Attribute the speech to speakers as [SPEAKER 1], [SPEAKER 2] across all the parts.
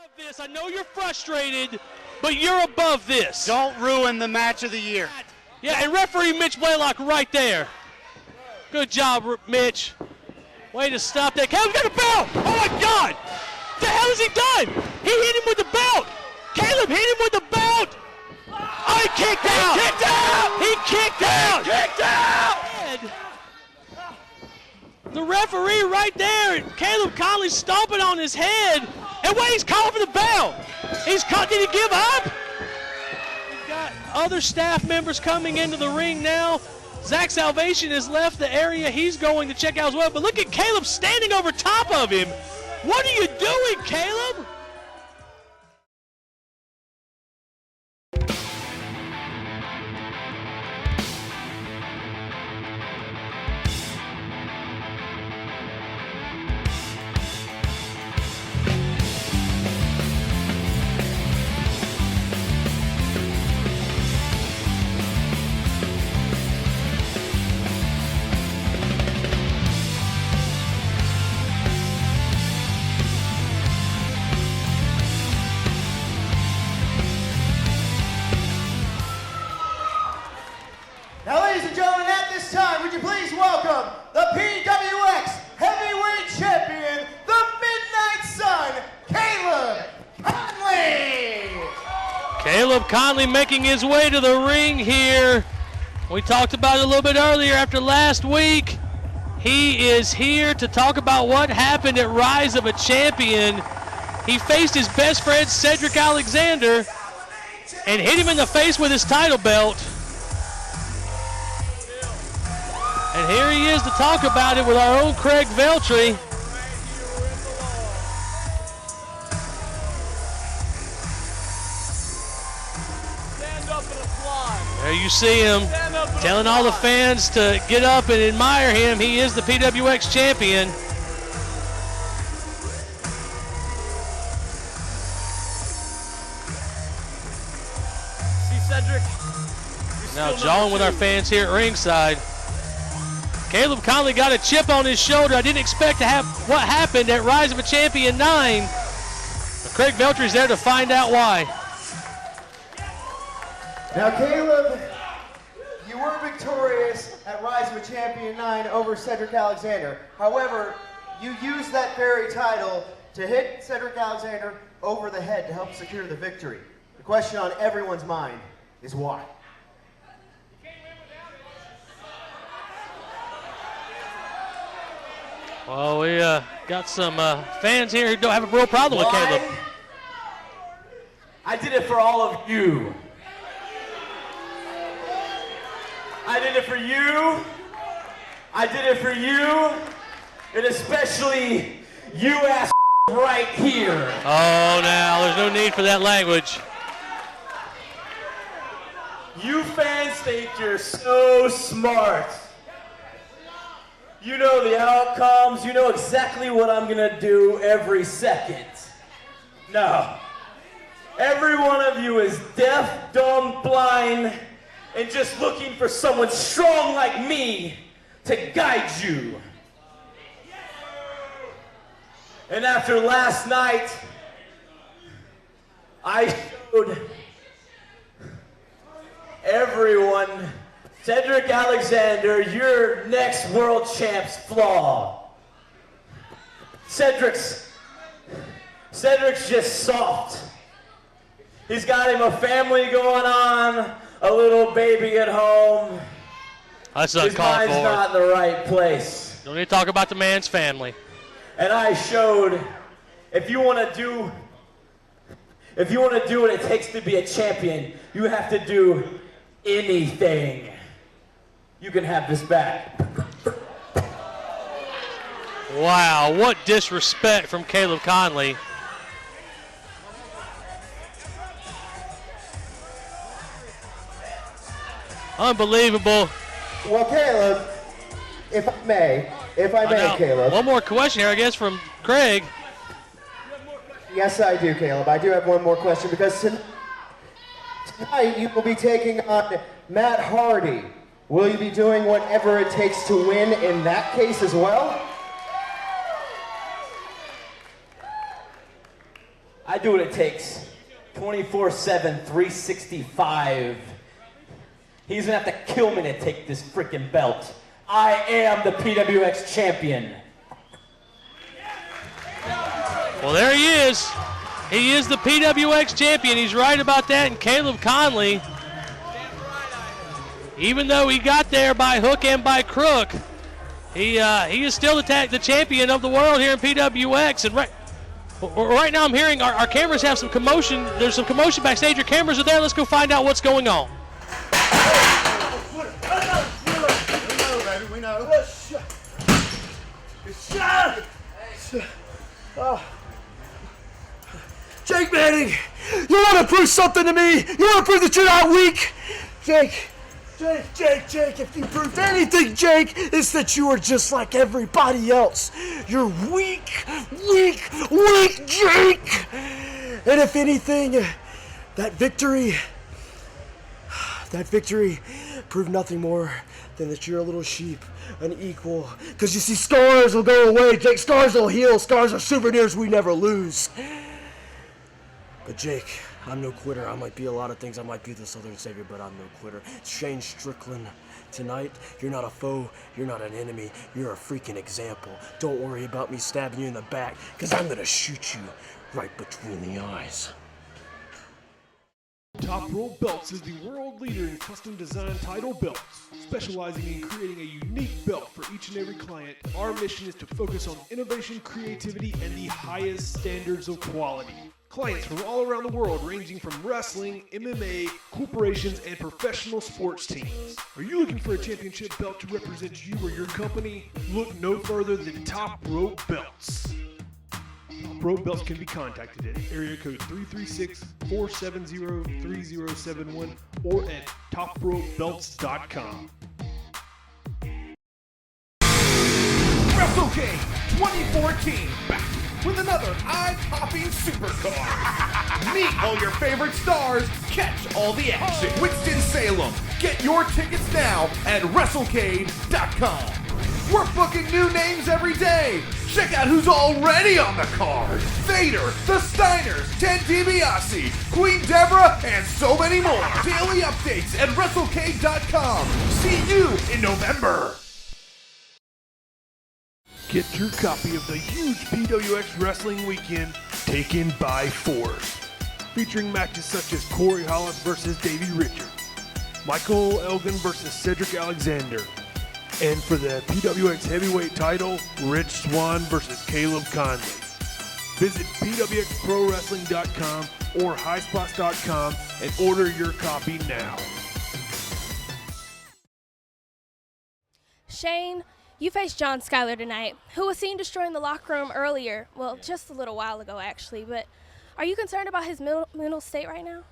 [SPEAKER 1] above this. I know you're frustrated, but you're above this.
[SPEAKER 2] Don't ruin the match of the year.
[SPEAKER 1] Yeah, and referee Mitch Blaylock right there. Good job, Mitch. Way to stop that. Caleb's got a belt. Oh, my God. What the hell has he done? He hit him with the belt. Caleb hit him with the belt. Oh, he kicked out. He kicked out.
[SPEAKER 2] He kicked out.
[SPEAKER 1] The referee right there, Caleb Conley stomping on his head. And wait, he's calling for the bell. Did he give up? We've got other staff members coming into the ring now. Zach Salvation has left the area. He's going to check out as well. But look at Caleb standing over top of him. What are you doing, Caleb?
[SPEAKER 3] Now, ladies and gentlemen, at this time, would you please welcome the PWX Heavyweight Champion, the Midnight Sun, Caleb Conley!
[SPEAKER 1] Caleb Conley making his way to the ring here. We talked about it a little bit earlier after last week. He is here to talk about what happened at Rise of a Champion. He faced his best friend, Cedric Alexander, and hit him in the face with his title belt. And here he is to talk about it with our own Craig Veltri.
[SPEAKER 4] Stand up and applaud.
[SPEAKER 1] There you see him telling all the fans to get up and admire him. He is the PWX champion.
[SPEAKER 4] See, Cedric?
[SPEAKER 1] Now jawing with our fans here at ringside. Caleb Conley got a chip on his shoulder. I didn't expect to have what happened at Rise of a Champion 9. But Craig Veltri's there to find out why.
[SPEAKER 3] Now, Caleb, you were victorious at Rise of a Champion 9 over Cedric Alexander. However, you used that very title to hit Cedric Alexander over the head to help secure the victory. The question on everyone's mind is why?
[SPEAKER 1] Well, we got some fans here who don't have a real problem with Caleb.
[SPEAKER 4] I did it for all of you. I did it for you. I did it for you. And especially you ass right here.
[SPEAKER 1] Oh, now, there's no need for that language.
[SPEAKER 4] You fans think you're so smart. You know the outcomes. You know exactly what I'm gonna do every second. No. Every one of you is deaf, dumb, blind, and just looking for someone strong like me to guide you. And after last night, I showed everyone, Cedric Alexander, your next world champ's flaw. Cedric's just soft. He's got him a family going on, a little baby at home.
[SPEAKER 1] That's
[SPEAKER 4] His
[SPEAKER 1] uncalled
[SPEAKER 4] mind's
[SPEAKER 1] for.
[SPEAKER 4] not in the right place.
[SPEAKER 1] Don't need to talk about the man's family.
[SPEAKER 4] And I showed, if you want to do what it takes to be a champion, you have to do anything. You can have this back.
[SPEAKER 1] Wow, what disrespect from Caleb Conley. Unbelievable.
[SPEAKER 3] Well, Caleb, if I may, Caleb.
[SPEAKER 1] One more question here, I guess, from Craig.
[SPEAKER 3] Yes, I do, Caleb. I do have one more question because tonight you will be taking on Matt Hardy. Will you be doing whatever it takes to win in that case as well?
[SPEAKER 4] I do what it takes. 24/7, 365. He's gonna have to kill me to take this freaking belt. I am the PWX champion.
[SPEAKER 1] Well, there he is. He is the PWX champion. He's right about that. And Caleb Conley, even though he got there by hook and by crook, he is still the champion of the world here in PWX. And right now I'm hearing our cameras have some commotion. There's some commotion backstage. Your cameras are there. Let's go find out what's going on.
[SPEAKER 3] We know.
[SPEAKER 5] Jake Manning, you want to prove something to me? You want to prove that you're not weak? Jake, if you proved anything, Jake, it's that you are just like everybody else. You're weak, Jake. And if anything, that victory proved nothing more than that you're a little sheep, an equal. Because you see, scars will go away, Jake. Scars will heal. Scars are souvenirs we never lose. But Jake, I'm no quitter. I might be a lot of things. I might be the Southern Savior, but I'm no quitter. Shane Strickland, tonight, you're not a foe. You're not an enemy. You're a freaking example. Don't worry about me stabbing you in the back, because I'm going to shoot you right between the eyes.
[SPEAKER 6] Top Rope Belts is the world leader in custom design title belts, specializing in creating a unique belt for each and every client. Our mission is to focus on innovation, creativity, and the highest standards of quality. Clients from all around the world, ranging from wrestling, MMA, corporations, and professional sports teams. Are you looking for a championship belt to represent you or your company? Look no further than Top Rope Belts. Top Rope Belts can be contacted at area code 336-470-3071 or at topropebelts.com.
[SPEAKER 7] WrestleCade 2014 back with another eye-popping supercard. Meet all your favorite stars, catch all the action. Winston-Salem. Get your tickets now at WrestleCade.com. We're booking new names every day. Check out who's already on the card. Vader, the Steiners, Ted DiBiase, Queen Deborah, and so many more. Daily updates at WrestleCade.com. See you in November.
[SPEAKER 6] Get your copy of the huge PWX Wrestling Weekend Taken by Force, featuring matches such as Corey Hollis versus Davey Richards, Michael Elgin versus Cedric Alexander, and for the PWX Heavyweight title, Rich Swann versus Caleb Conley. Visit PWXProWrestling.com or HighSpots.com and order your copy now.
[SPEAKER 8] Shane, you faced John Skyler tonight, who was seen destroying the locker room earlier. Well, just a little while ago, actually. But are you concerned about his mental state right now?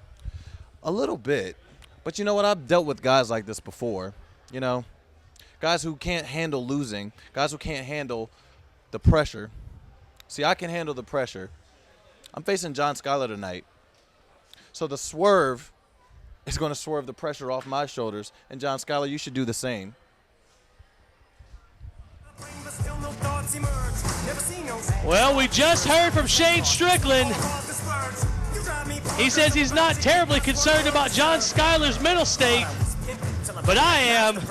[SPEAKER 9] A little bit. But you know what? I've dealt with guys like this before. You know, guys who can't handle losing, guys who can't handle the pressure. See, I can handle the pressure. I'm facing John Skyler tonight. So the swerve is going to swerve the pressure off my shoulders. And John Skyler, you should do the same.
[SPEAKER 1] Well, we just heard from Shane Strickland. He says he's not terribly concerned about John Skyler's mental state, but I am.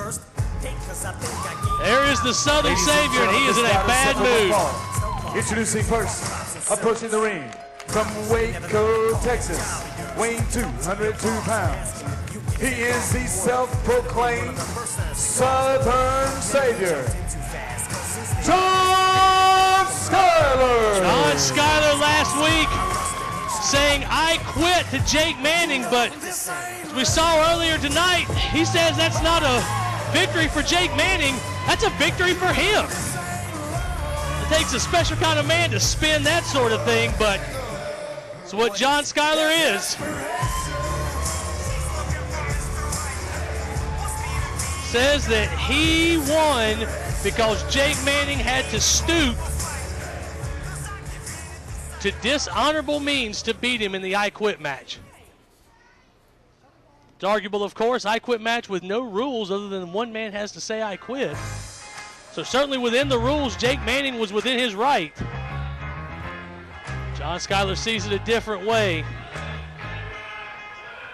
[SPEAKER 1] There is the Southern Savior, and he is in a bad mood.
[SPEAKER 10] Introducing first, approaching the ring from Waco, Texas, weighing 202 pounds. He is the self-proclaimed Southern Savior, John Skyler.
[SPEAKER 1] John Skyler last week saying, "I quit" to Jake Manning, but as we saw earlier tonight, he says that's not a victory for Jake Manning, that's a victory for him. It takes a special kind of man to spin that sort of thing, but it's what John Skyler is. Says that he won because Jake Manning had to stoop to dishonorable means to beat him in the I Quit match. It's arguable, of course, I Quit match with no rules other than one man has to say I quit. So certainly within the rules, Jake Manning was within his right. John Skyler sees it a different way.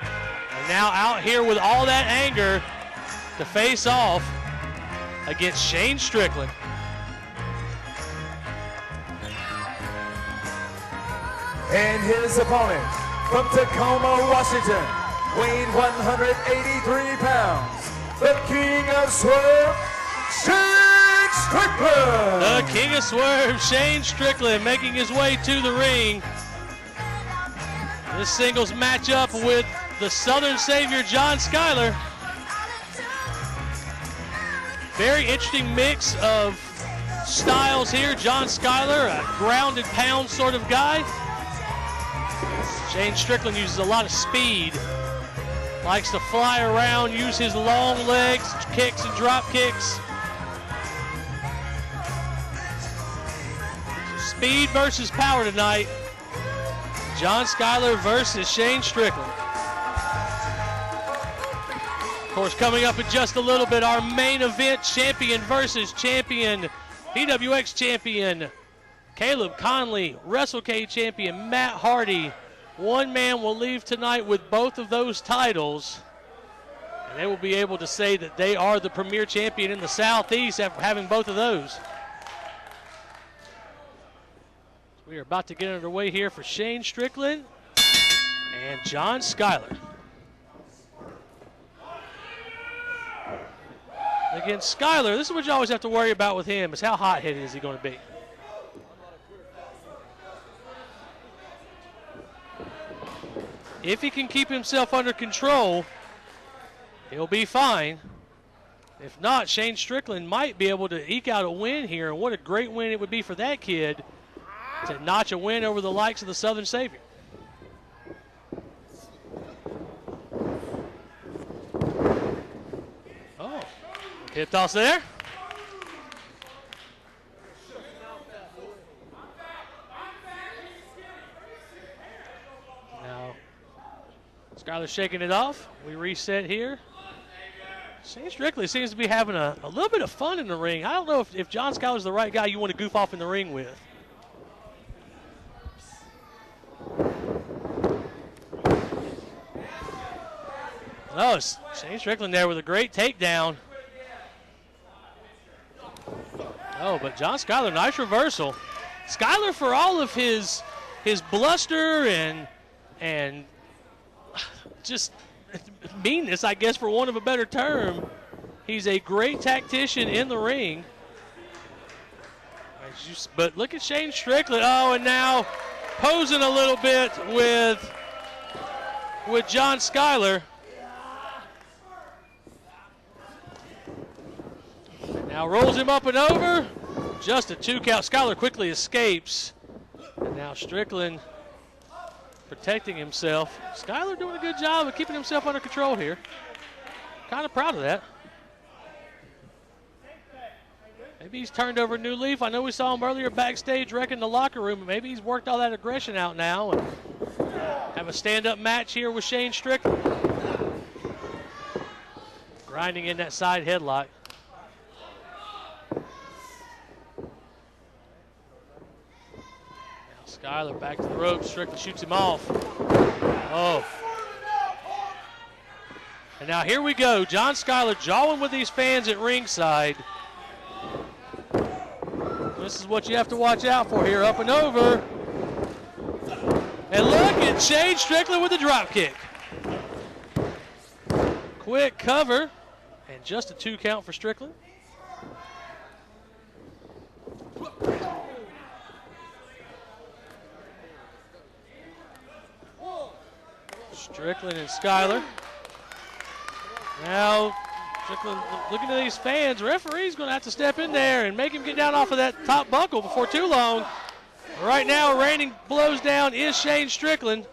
[SPEAKER 1] And now out here with all that anger to face off against Shane Strickland.
[SPEAKER 10] And his opponent from Tacoma, Washington, weighing 183 pounds, the King of Swerve, Shane Strickland.
[SPEAKER 1] The King of Swerve, Shane Strickland, making his way to the ring. This singles matchup with the Southern Savior, John Skyler. Very interesting mix of styles here. John Skyler, a ground and pound sort of guy. Shane Strickland uses a lot of speed. Likes to fly around, use his long legs, kicks and drop kicks. Speed versus power tonight. John Skyler versus Shane Strickland. Of course, coming up in just a little bit, our main event, champion versus champion, PWX champion Caleb Conley, WrestleCade champion Matt Hardy. One man will leave tonight with both of those titles, and they will be able to say that they are the premier champion in the Southeast after having both of those. We are about to get underway here for Shane Strickland and John Skyler. Again, Skyler, this is what you always have to worry about with him, is how hot-headed is he going to be. If he can keep himself under control, he'll be fine. If not, Shane Strickland might be able to eke out a win here, and what a great win it would be for that kid to notch a win over the likes of the Southern Savior. Oh, hip toss there. Now, Skyler shaking it off. We reset here. Shane Strickland seems to be having a little bit of fun in the ring. I don't know if John Skyler's the right guy you want to goof off in the ring with. Oh, Shane Strickland there with a great takedown. Oh, but John Skyler, nice reversal. Skyler, for all of his bluster and just meanness, I guess, for want of a better term, he's a great tactician in the ring. But look at Shane Strickland. Oh, and now posing a little bit with John Skyler. Now rolls him up and over. Just a 2 count. Skyler quickly escapes. And now Strickland protecting himself. Skyler doing a good job of keeping himself under control here. Kind of proud of that. Maybe he's turned over a new leaf. I know we saw him earlier backstage wrecking the locker room, but maybe he's worked all that aggression out now and have a stand-up match here with Shane Strickland. Grinding in that side headlock. Skyler back to the ropes. Strickland shoots him off. Oh. And now here we go. John Skyler jawing with these fans at ringside. This is what you have to watch out for here. Up and over. And look at Shane Strickland with the drop kick. Quick cover. And just a 2 count for Strickland. Strickland and Skyler. Now, Strickland looking at these fans. Referee's going to have to step in there and make him get down off of that top buckle before too long. Right now, raining blows down is Shane Strickland.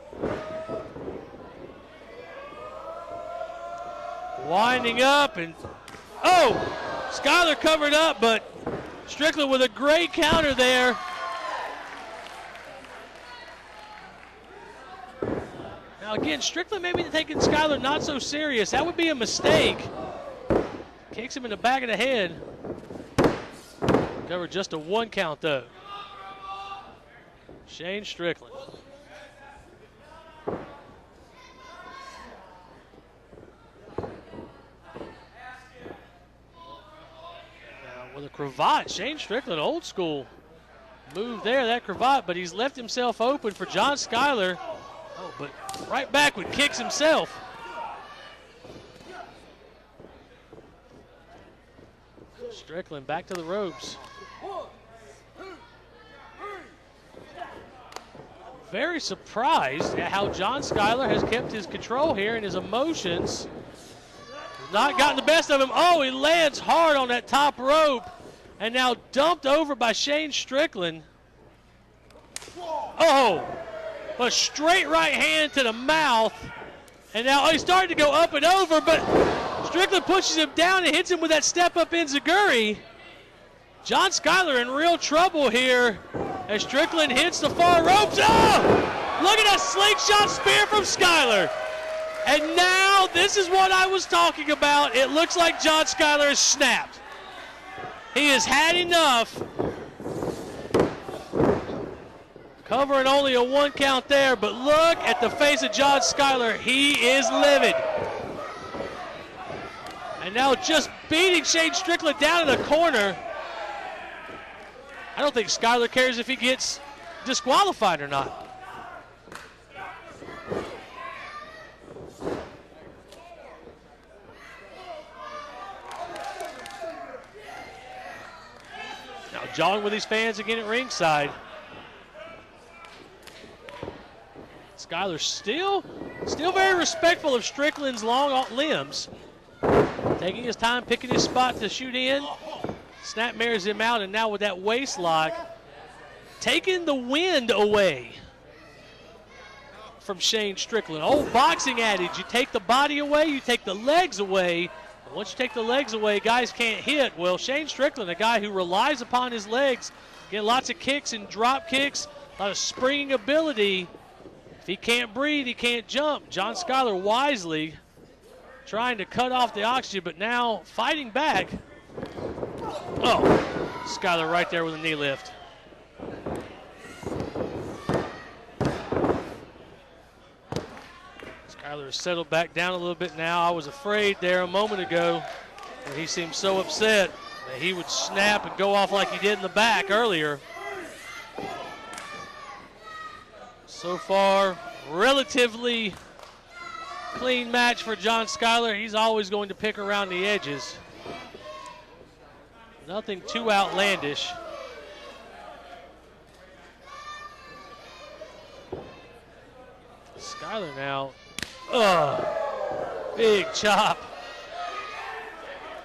[SPEAKER 1] Winding up and, oh, Skyler covered up, but Strickland with a great counter there. Now again, Strickland maybe taking Skyler not so serious. That would be a mistake. Kicks him in the back of the head. Covered just a 1 count though. Shane Strickland. cravat. Shane Strickland, old school move there, that cravat, but he's left himself open for John Skyler. Oh, but right back with kicks himself. Strickland back to the ropes. Very surprised at how John Skyler has kept his control here and his emotions. Not gotten the best of him. Oh, he lands hard on that top rope and now dumped over by Shane Strickland. Oh, a straight right hand to the mouth. And now he's starting to go up and over, but Strickland pushes him down and hits him with that step-up enziguri. John Skyler in real trouble here as Strickland hits the far ropes. Oh! Look at that slingshot spear from Skyler. And now this is what I was talking about. It looks like John Skyler has snapped. He has had enough. Covering only a 1 count there, but look at the face of John Skyler. He is livid. And now just beating Shane Strickland down in the corner. I don't think Skyler cares if he gets disqualified or not. Now jawing with his fans again at ringside. Skyler still very respectful of Strickland's long limbs. Taking his time, picking his spot to shoot in. Snapmares him out, and now with that waist lock, taking the wind away from Shane Strickland. Old boxing adage, you take the body away, you take the legs away. And once you take the legs away, guys can't hit. Well, Shane Strickland, a guy who relies upon his legs, getting lots of kicks and drop kicks, a lot of springing ability. If he can't breathe, he can't jump. John Skyler wisely trying to cut off the oxygen, but now fighting back. Oh, Skyler right there with a knee lift. Skyler has settled back down a little bit now. I was afraid there a moment ago when he seemed so upset that he would snap and go off like he did in the back earlier. So far, relatively clean match for John Skyler. He's always going to pick around the edges. Nothing too outlandish. Skyler now. Big chop.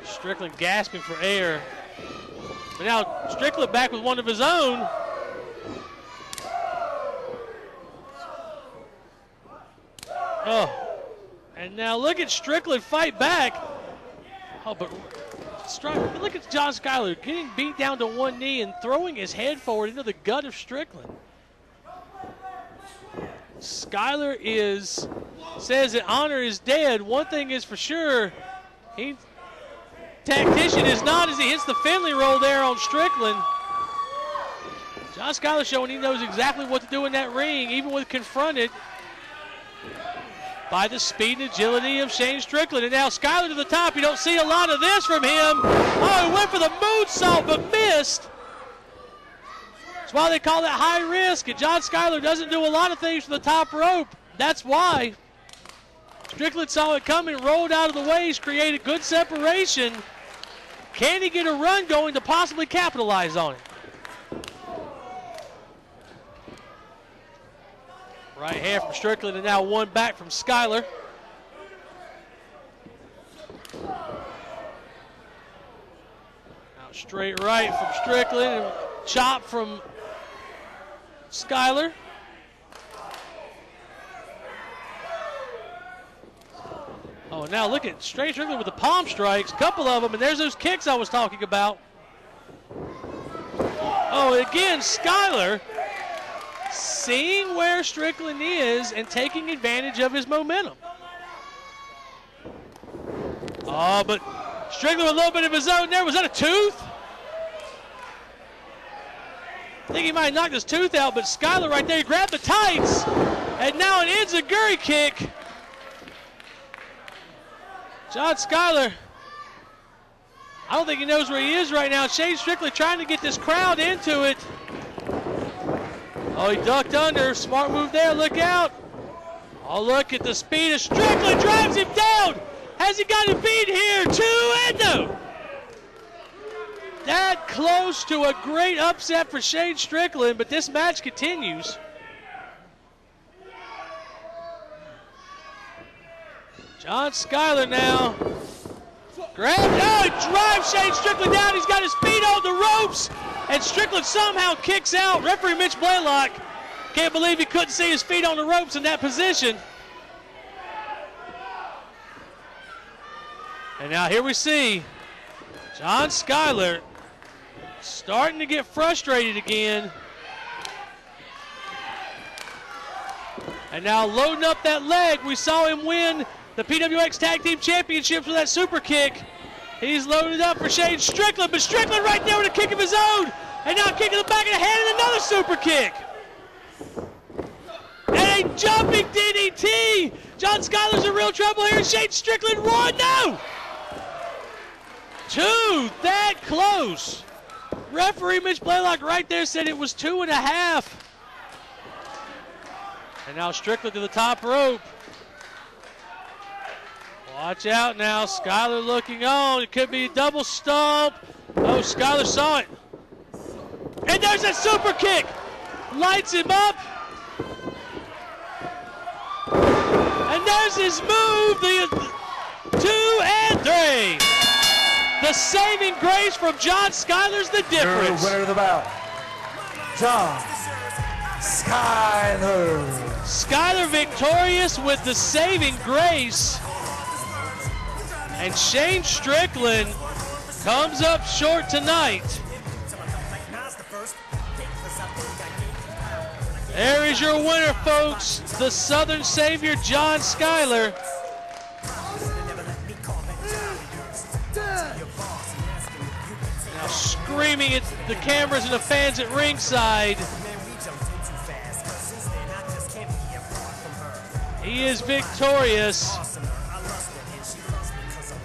[SPEAKER 1] Strickland gasping for air. But now Strickland back with one of his own. And now look at Strickland fight back. But look at John Skyler getting beat down to one knee and throwing his head forward into the gut of Strickland. Skyler says that honor is dead. One thing is for sure, tactician is not as he hits the Finley roll there on Strickland. John Skyler showing he knows exactly what to do in that ring, even when confronted by the speed and agility of Shane Strickland. And now Skyler to the top. You don't see a lot of this from him. Oh, he went for the moonsault but missed. That's why they call that high risk. And John Skyler doesn't do a lot of things from the top rope. That's why. Strickland saw it coming, rolled out of the way. He's created good separation. Can he get a run going to possibly capitalize on it? Right hand from Strickland, and now one back from Skyler. Now straight right from Strickland, and chop from Skyler. Oh, now look at straight Strickland with the palm strikes, couple of them, and there's those kicks I was talking about. Oh, again, Skyler seeing where Strickland is and taking advantage of his momentum. Oh, but Strickland with a little bit of his own there. Was that a tooth? I think he might have knocked his tooth out, but Skyler right there, he grabbed the tights, and now an enziguri kick. John Skyler, I don't think he knows where he is right now. Shane Strickland trying to get this crowd into it. Oh, he ducked under. Smart move there. Look out. Oh, look at the speed of Strickland. Drives him down. Has he got him beat here? 2 and no. That close to a great upset for Shane Strickland, but this match continues. John Skyler now. Drives Shane Strickland down. He's got his feet on the ropes, and Strickland somehow kicks out. Referee Mitch Blaylock can't believe he couldn't see his feet on the ropes in that position. And now here we see John Skyler starting to get frustrated again. And now loading up that leg. We saw him win the PWX Tag Team Championships with that super kick. He's loaded up for Shane Strickland, but Strickland right there with a kick of his own. And now a kick in the back of the head and another super kick. And a jumping DDT. John Skyler's in real trouble here. Shane Strickland 1, no. 2, that close. Referee Mitch Blaylock right there said it was 2.5. And now Strickland to the top rope. Watch out now, Skyler looking on. It could be a double stomp. Oh, Skyler saw it. And there's that super kick. Lights him up. And there's his move, the 2 and 3. The saving grace from John Skyler's the difference.
[SPEAKER 10] Winner of the bout, John Skyler.
[SPEAKER 1] Skyler victorious with the saving grace. And Shane Strickland comes up short tonight. There is your winner, folks. The Southern Savior, John Skyler. Now screaming at the cameras and the fans at ringside. He is victorious.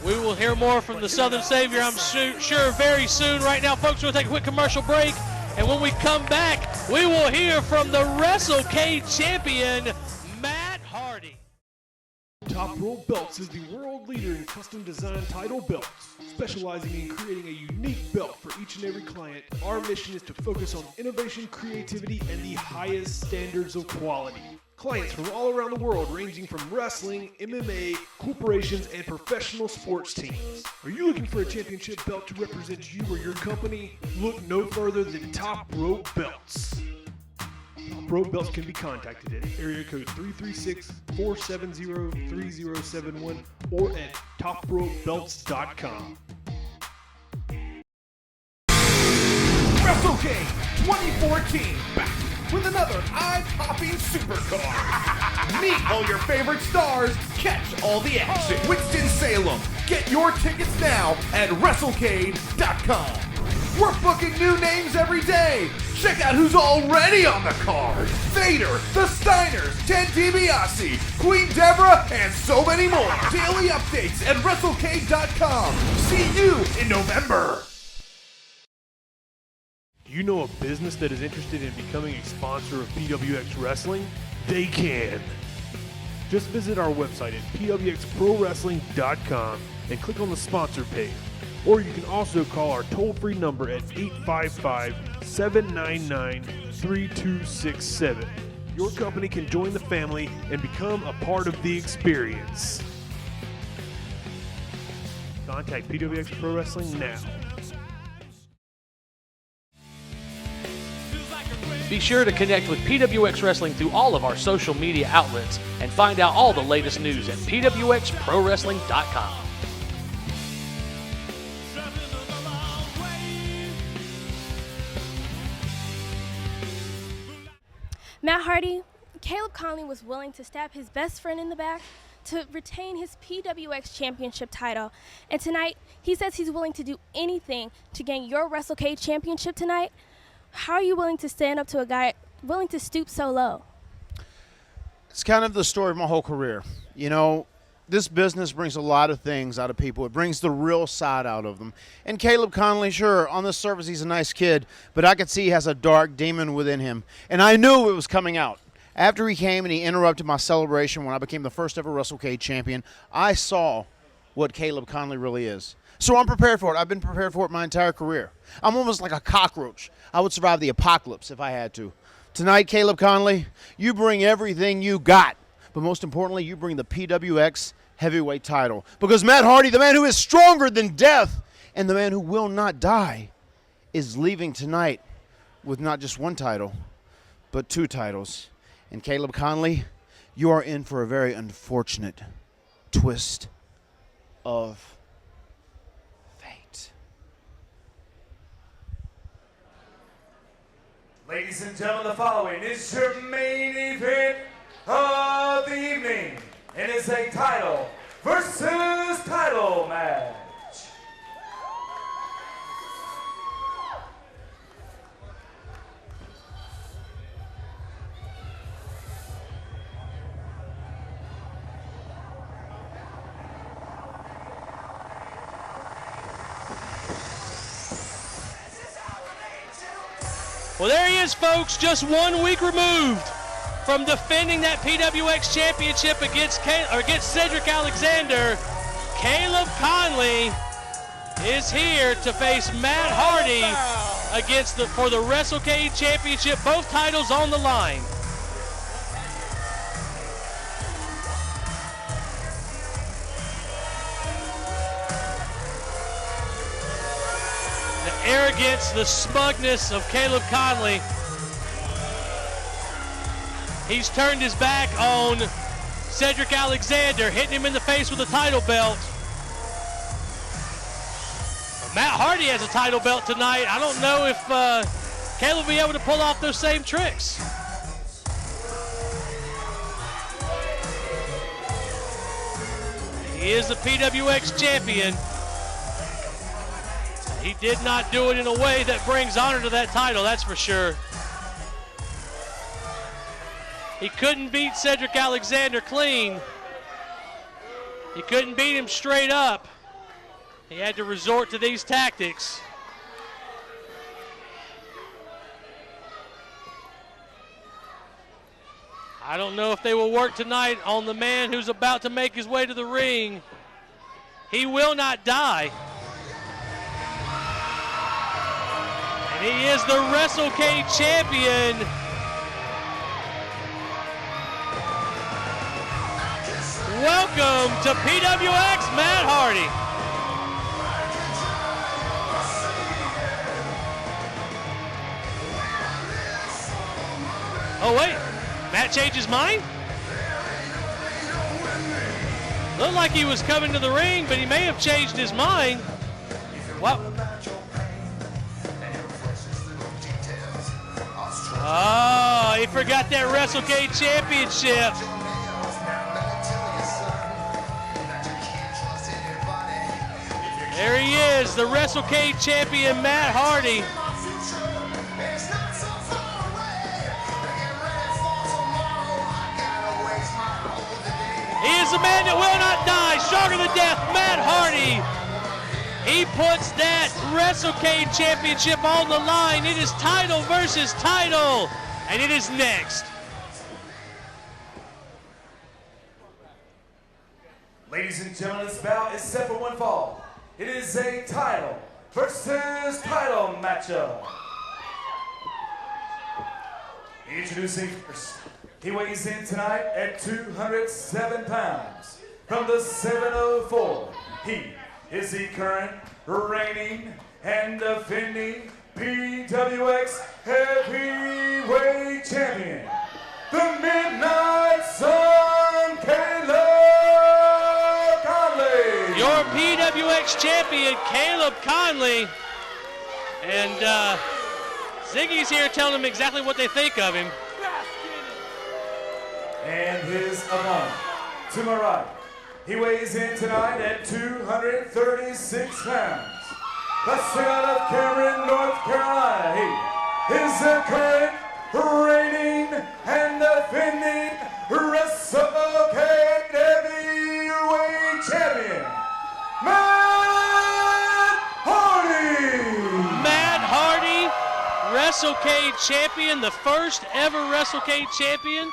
[SPEAKER 1] We will hear more from the Southern Savior, I'm sure, very soon. Right now, folks, we'll take a quick commercial break. And when we come back, we will hear from the WrestleCade champion, Matt Hardy.
[SPEAKER 6] Top Rope Belts is the world leader in custom design title belts. Specializing in creating a unique belt for each and every client, our mission is to focus on innovation, creativity, and the highest standards of quality. Clients from all around the world, ranging from wrestling, MMA, corporations, and professional sports teams. Are you looking for a championship belt to represent you or your company? Look no further than Top Rope Belts. Top Rope Belts can be contacted at area code 336-470-3071 or at topropebelts.com.
[SPEAKER 7] WrestleCade 2014 back with another eye-popping supercard. Meet all your favorite stars, catch all the action. Winston-Salem. Get your tickets now at WrestleCade.com. We're booking new names every day. Check out who's already on the card. Vader, the Steiners, Ted DiBiase, Queen Deborah, and so many more. Daily updates at WrestleCade.com. See you in November.
[SPEAKER 6] Do you know a business that is interested in becoming a sponsor of PWX Wrestling? They can. Just visit our website at pwxprowrestling.com and click on the sponsor page. Or you can also call our toll-free number at 855-799-3267. Your company can join the family and become a part of the experience. Contact PWX Pro Wrestling now.
[SPEAKER 11] Be sure to connect with PWX Wrestling through all of our social media outlets and find out all the latest news at pwxprowrestling.com.
[SPEAKER 8] Matt Hardy, Caleb Conley was willing to stab his best friend in the back to retain his PWX Championship title. And tonight, he says he's willing to do anything to gain your WrestleCade Championship tonight. How are you willing to stand up to a guy willing to stoop so low?
[SPEAKER 2] It's kind of the story of my whole career. You know, this business brings a lot of things out of people. It brings the real side out of them. And Caleb Conley, sure, on the surface he's a nice kid, but I could see he has a dark demon within him. And I knew it was coming out. After he came and he interrupted my celebration when I became the first ever WrestleCade champion, I saw what Caleb Conley really is. So I'm prepared for it. I've been prepared for it my entire career. I'm almost like a cockroach. I would survive the apocalypse if I had to. Tonight, Caleb Conley, you bring everything you got. But most importantly, you bring the PWX heavyweight title. Because Matt Hardy, the man who is stronger than death and the man who will not die, is leaving tonight with not just one title, but 2 titles. And Caleb Conley, you are in for a very unfortunate twist of fate.
[SPEAKER 12] Ladies and gentlemen, the following is your main event of the evening. It is a title versus title match.
[SPEAKER 1] Well, there he is, folks, just 1 week removed from defending that PWX championship against Cedric Alexander. Caleb Conley is here to face Matt Hardy for the WrestleCade championship, both titles on the line. The arrogance, the smugness of Caleb Conley. He's turned his back on Cedric Alexander, hitting him in the face with a title belt. Matt Hardy has a title belt tonight. I don't know if Caleb will be able to pull off those same tricks. He is the PWX champion. He did not do it in a way that brings honor to that title, that's for sure. He couldn't beat Cedric Alexander clean. He couldn't beat him straight up. He had to resort to these tactics. I don't know if they will work tonight on the man who's about to make his way to the ring. He will not die. And he is the WrestleCade champion. Welcome to PWX, Matt Hardy. Oh wait, Matt changed his mind? Looked like he was coming to the ring, but he may have changed his mind. What? Oh, he forgot that WrestleCade championship. There he is, the WrestleCade champion, Matt Hardy. He is the man that will not die, stronger than death, Matt Hardy. He puts that WrestleCade championship on the line. It is title versus title, and it is next.
[SPEAKER 12] Ladies and gentlemen, this bout is set for one fall. It is a title versus title matchup. Introducing first, he weighs in tonight at 207 pounds. From the 704, he is the current reigning and defending PWX heavyweight champion, the Midnight Sun, Caleb Conley.
[SPEAKER 1] Your PWX champion, Caleb Conley. And Ziggy's here telling them exactly what they think of him.
[SPEAKER 12] And his opponent, to my right, he weighs in tonight at 236 pounds. Wrestling out of Cameron, North Carolina, he is the current reigning and defending WrestleCade heavyweight
[SPEAKER 1] WrestleCade champion, the first ever WrestleCade champion.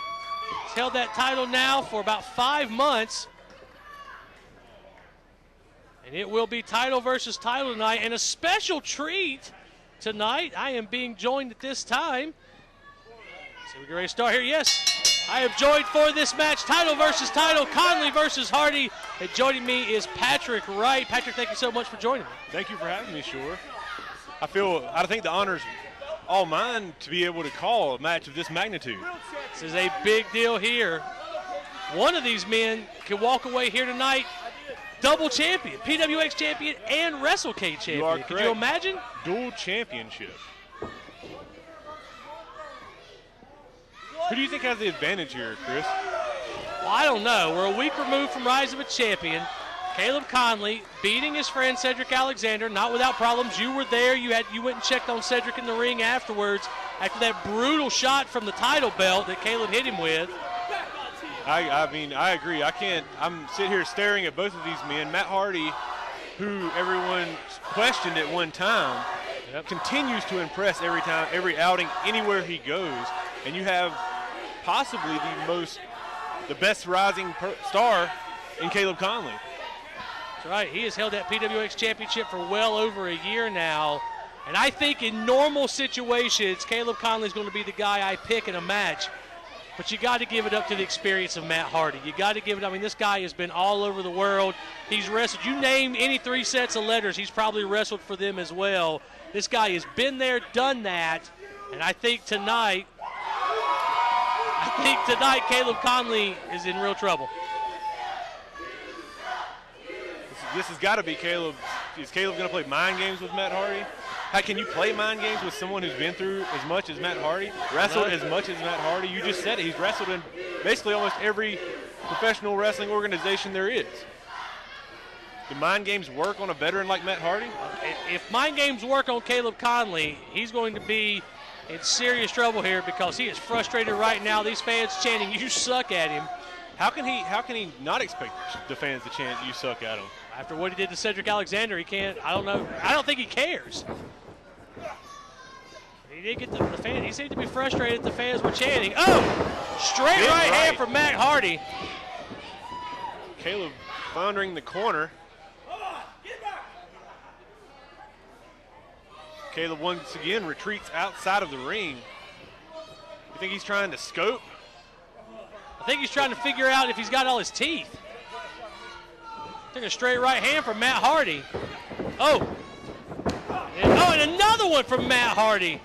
[SPEAKER 1] He's held that title now for about 5 months. And it will be title versus title tonight. And a special treat tonight, I am being joined at this time. So we get ready to start here. Yes, I have joined for this match, title versus title, Conley versus Hardy. And joining me is Patrick Wright. Patrick, thank you so much for joining me.
[SPEAKER 13] Thank you for having me, Shore. I think the honor's all mine to be able to call a match of this magnitude.
[SPEAKER 1] This is a big deal here. One of these men can walk away here tonight double champion, PWX champion and WrestleCade champion.
[SPEAKER 13] You are correct.
[SPEAKER 1] Could you imagine?
[SPEAKER 13] Dual championship. Who do you think has the advantage here, Chris?
[SPEAKER 1] Well, I don't know. We're a week removed from Rise of a Champion. Caleb Conley beating his friend Cedric Alexander, not without problems. You were there. You went and checked on Cedric in the ring afterwards after that brutal shot from the title belt that Caleb hit him with.
[SPEAKER 13] I mean, I agree. I'm sitting here staring at both of these men. Matt Hardy, who everyone questioned at one time, continues to impress every time, every outing, anywhere he goes. And you have possibly the best rising star in Caleb Conley.
[SPEAKER 1] That's right. He has held that PWX championship for well over a year now. And I think in normal situations, Caleb Conley is going to be the guy I pick in a match. But you got to give it up to the experience of Matt Hardy. You got to give it. I mean, this guy has been all over the world. He's wrestled. You name any 3 sets of letters, he's probably wrestled for them as well. This guy has been there, done that. And I think tonight, Caleb Conley is in real trouble.
[SPEAKER 13] This has got to be Caleb. Is Caleb going to play mind games with Matt Hardy? How can you play mind games with someone who's been through as much as Matt Hardy, wrestled as much as Matt Hardy? You just said it. He's wrestled in basically almost every professional wrestling organization there is. Do mind games work on a veteran like Matt Hardy?
[SPEAKER 1] If mind games work on Caleb Conley, he's going to be in serious trouble here because he is frustrated right now. These fans chanting, "You suck" at him.
[SPEAKER 13] How can he not expect the fans to chant, "You suck" at him?
[SPEAKER 1] After what he did to Cedric Alexander, he can't. I don't know. I don't think he cares. He did get the fan. He seemed to be frustrated. The fans were chanting. Oh, straight right hand from Matt Hardy.
[SPEAKER 13] Caleb floundering the corner. Caleb once again retreats outside of the ring. You think he's trying to scope?
[SPEAKER 1] I think he's trying to figure out if he's got all his teeth. Took a straight right hand from Matt Hardy. And another one from Matt Hardy.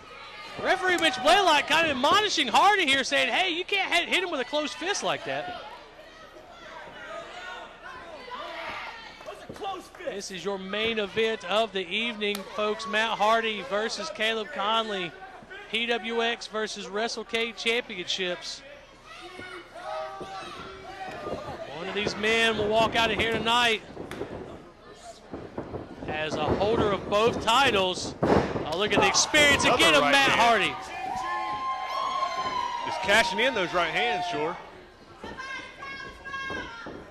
[SPEAKER 1] Referee Mitch Blaylock kind of admonishing Hardy here, saying, hey, you can't hit him with a closed fist like that. This is your main event of the evening, folks. Matt Hardy versus Caleb Conley. PWX versus WrestleCade championships. One of these men will walk out of here tonight as a holder of both titles. Oh, look at the experience again of Matt Hardy.
[SPEAKER 13] Just cashing in those right hands, Shore.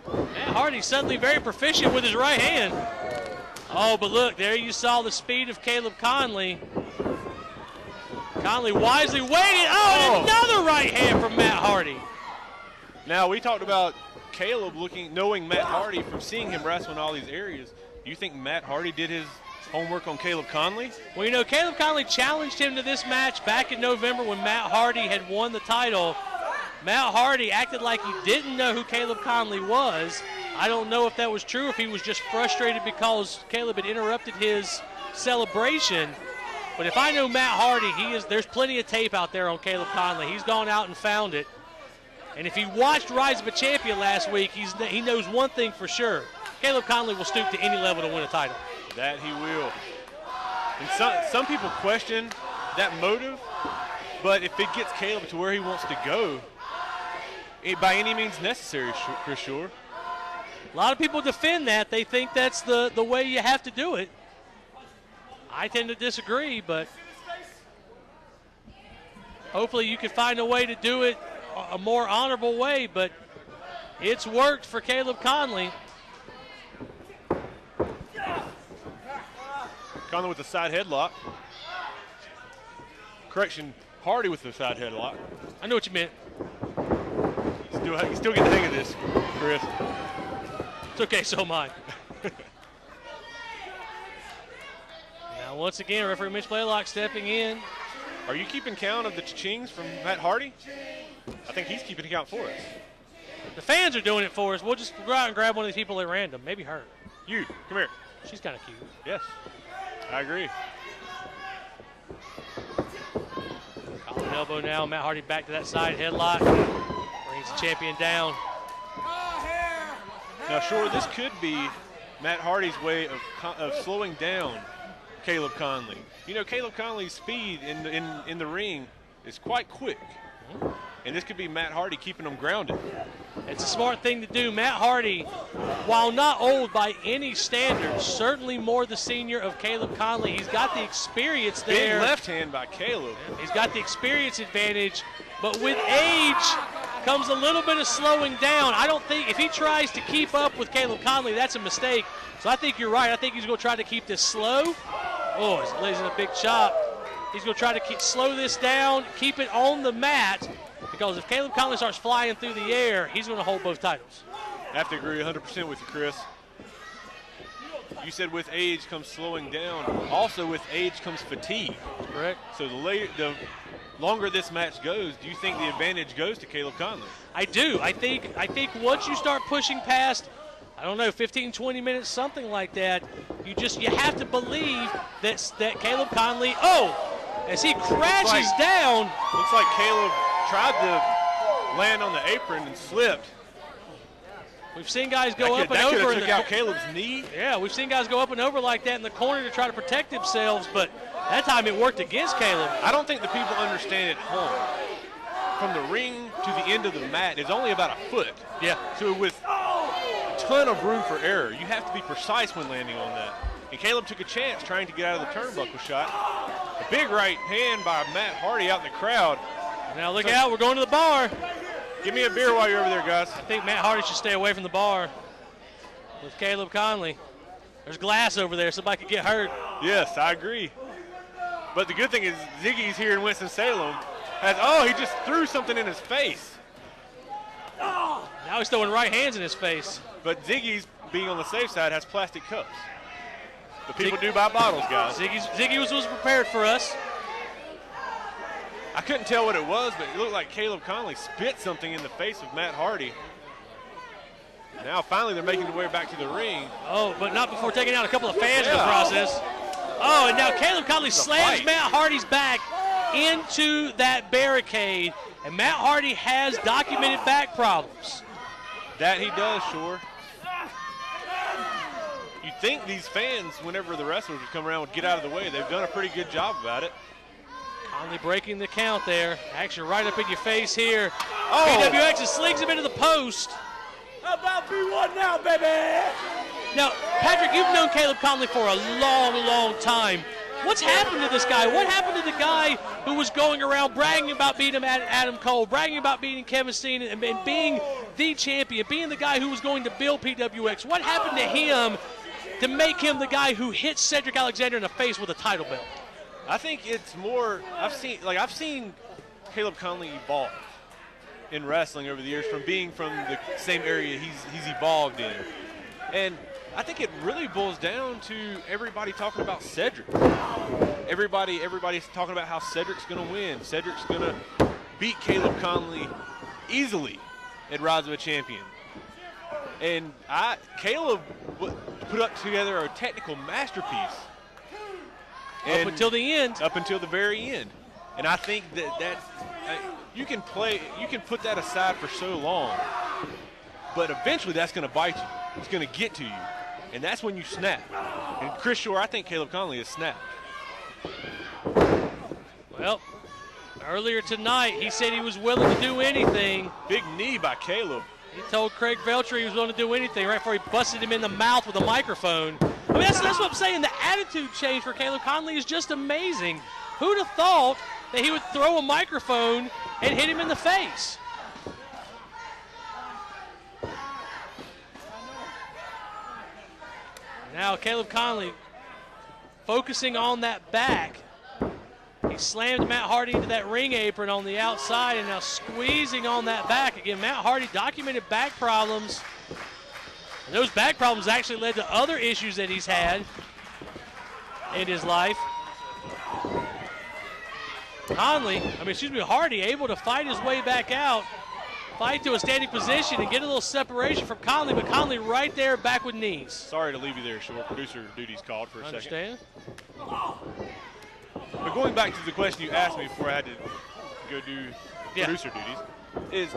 [SPEAKER 1] Matt Hardy suddenly very proficient with his right hand. Oh, but look, there you saw the speed of Caleb Conley. Conley wisely waited. Oh, and another right hand from Matt Hardy.
[SPEAKER 13] Now, we talked about Caleb knowing Matt Hardy from seeing him wrestle in all these areas. Do you think Matt Hardy did his homework on Caleb Conley?
[SPEAKER 1] Well, you know, Caleb Conley challenged him to this match back in November when Matt Hardy had won the title. Matt Hardy acted like he didn't know who Caleb Conley was. I don't know if that was true, if he was just frustrated because Caleb had interrupted his celebration. But if I know Matt Hardy, there's plenty of tape out there on Caleb Conley. He's gone out and found it. And if he watched Rise of a Champion last week, he knows one thing for sure. Caleb Conley will stoop to any level to win a title.
[SPEAKER 13] That he will. And some people question that motive, but if it gets Caleb to where he wants to go, by any means necessary, for sure.
[SPEAKER 1] A lot of people defend that. They think that's the way you have to do it. I tend to disagree, but hopefully you can find a way to do it a more honorable way, but it's worked for Caleb Conley.
[SPEAKER 13] Conley with a side headlock. Correction, Hardy with the side headlock.
[SPEAKER 1] I know what you meant.
[SPEAKER 13] Still get the hang of this, Chris.
[SPEAKER 1] It's okay, so am I. Now, once again, referee Mitch Blaylock stepping in.
[SPEAKER 13] Are you keeping count of the cha-chings from Matt Hardy? I think he's keeping count for us.
[SPEAKER 1] The fans are doing it for us. We'll just go out and grab one of these people at random. Maybe her.
[SPEAKER 13] You, come here.
[SPEAKER 1] She's kind of cute.
[SPEAKER 13] Yes, I agree.
[SPEAKER 1] Collar elbow now. Matt Hardy back to that side headlock. Brings the champion down.
[SPEAKER 13] Now, sure, this could be Matt Hardy's way of slowing down Caleb Conley. You know, Caleb Conley's speed in the ring is quite quick. And this could be Matt Hardy keeping him grounded.
[SPEAKER 1] It's a smart thing to do. Matt Hardy, while not old by any standards, certainly more the senior of Caleb Conley. He's got the experience there.
[SPEAKER 13] Big left hand by Caleb.
[SPEAKER 1] He's got the experience advantage, but with age comes a little bit of slowing down. I don't think if he tries to keep up with Caleb Conley, that's a mistake. So I think you're right. I think he's going to try to keep this slow. Oh, he's lays in a big chop. He's going to try to slow this down, keep it on the mat, because if Caleb Conley starts flying through the air, he's going to hold both titles.
[SPEAKER 13] I have to agree 100% with you, Chris. You said with age comes slowing down. Also with age comes fatigue.
[SPEAKER 1] Correct.
[SPEAKER 13] So the longer this match goes, do you think the advantage goes to Caleb Conley?
[SPEAKER 1] I do. I think once you start pushing past, I don't know, 15, 20 minutes, something like that, you have to believe that Caleb Conley, as he crashes down.
[SPEAKER 13] Looks like Caleb tried to land on the apron and slipped.
[SPEAKER 1] We've seen guys go up and
[SPEAKER 13] that
[SPEAKER 1] over.
[SPEAKER 13] That could have took out Caleb's knee.
[SPEAKER 1] Yeah, we've seen guys go up and over like that in the corner to try to protect themselves, but that time it worked against Caleb.
[SPEAKER 13] I don't think the people understand at home. From the ring to the end of the mat is only about a foot.
[SPEAKER 1] Yeah.
[SPEAKER 13] So with a ton of room for error, you have to be precise when landing on that. And Caleb took a chance trying to get out of the turnbuckle shot. A big right hand by Matt Hardy out in the crowd.
[SPEAKER 1] Now look out, we're going to the bar.
[SPEAKER 13] Give me a beer while you're over there, guys.
[SPEAKER 1] I think Matt Hardy should stay away from the bar with Caleb Conley. There's glass over there, somebody could get hurt.
[SPEAKER 13] Yes, I agree. But the good thing is Ziggy's here in Winston-Salem. He just threw something in his face.
[SPEAKER 1] Now he's throwing right hands in his face.
[SPEAKER 13] But Ziggy's, being on the safe side, has plastic cups. But people do buy bottles, guys.
[SPEAKER 1] Ziggy was prepared for us.
[SPEAKER 13] I couldn't tell what it was, but it looked like Caleb Conley spit something in the face of Matt Hardy. Now finally they're making their way back to the ring.
[SPEAKER 1] Oh, but not before taking out a couple of fans in the process. Oh, and now Caleb Conley slams Matt Hardy's back into that barricade, and Matt Hardy has documented back problems.
[SPEAKER 13] That he does, sure. You'd think these fans, whenever the wrestlers would come around, would get out of the way. They've done a pretty good job about it.
[SPEAKER 1] Conley breaking the count there. Action right up in your face here. PWX slings him into the post.
[SPEAKER 10] How about B1 now, baby?
[SPEAKER 1] Now, Patrick, you've known Caleb Conley for a long, long time. What's happened to this guy? What happened to the guy who was going around bragging about beating Adam Cole, bragging about beating Kevin Steen, and being the champion, being the guy who was going to build PWX? What happened to him to make him the guy who hit Cedric Alexander in the face with a title belt?
[SPEAKER 13] I think it's more, I've seen Caleb Conley evolve in wrestling over the years from being from the same area he's evolved in. And I think it really boils down to everybody talking about Cedric. Everybody's talking about how Cedric's going to win. Cedric's going to beat Caleb Conley easily at Rise of a Champion. And Caleb put up together a technical masterpiece.
[SPEAKER 1] Up until the end.
[SPEAKER 13] Up until the very end. And I think that you can put that aside for so long, but eventually that's going to bite you. It's going to get to you. And that's when you snap. And Chris Shore, I think Caleb Conley has snapped.
[SPEAKER 1] Well, earlier tonight, he said he was willing to do anything.
[SPEAKER 13] Big knee by Caleb.
[SPEAKER 1] He told Craig Veltri he was willing to do anything right before he busted him in the mouth with a microphone. I mean, that's what I'm saying. The attitude change for Caleb Conley is just amazing. Who'd have thought that he would throw a microphone and hit him in the face? Now Caleb Conley focusing on that back. He slammed Matt Hardy into that ring apron on the outside and now squeezing on that back. Again, Matt Hardy documented back problems. And those back problems actually led to other issues that he's had in his life. Hardy able to fight his way back out, fight to a standing position and get a little separation from Conley, but Conley right there back with knees.
[SPEAKER 13] Sorry to leave you there, Short. Producer duty's called for a second.
[SPEAKER 1] Understand?
[SPEAKER 13] But going back to the question you asked me before I had to go do producer duties, is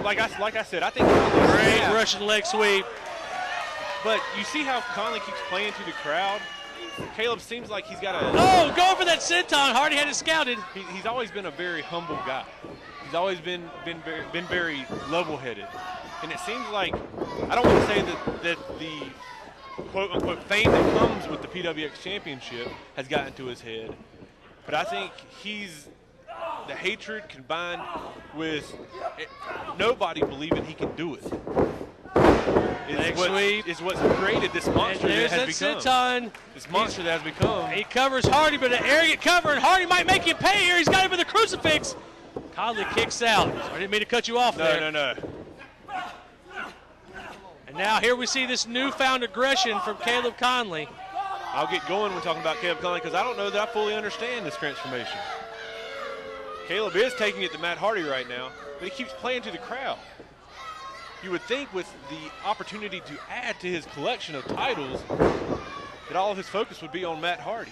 [SPEAKER 13] like I said, I think
[SPEAKER 1] great Russian leg sweep.
[SPEAKER 13] But you see how Conley keeps playing to the crowd. Caleb seems like he's got a
[SPEAKER 1] going for that senton. Hardy had it scouted.
[SPEAKER 13] He's always been a very humble guy. He's always been very level-headed, and it seems like I don't want to say that the quote-unquote fame that comes with the PWX Championship has gotten to his head, but I think he's the hatred combined with nobody believing he can do it. Is what's created this monster that has become.
[SPEAKER 1] Senton.
[SPEAKER 13] This monster that has become.
[SPEAKER 1] He covers Hardy, but an arrogant cover, and Hardy might make you pay here. He's got him with the crucifix. Conley kicks out. I didn't mean to cut you off there.
[SPEAKER 13] No.
[SPEAKER 1] And now here we see this newfound aggression from Caleb Conley.
[SPEAKER 13] I'll get going when talking about Caleb Conley because I don't know that I fully understand this transformation. Caleb is taking it to Matt Hardy right now, but he keeps playing to the crowd. You would think with the opportunity to add to his collection of titles that all of his focus would be on Matt Hardy.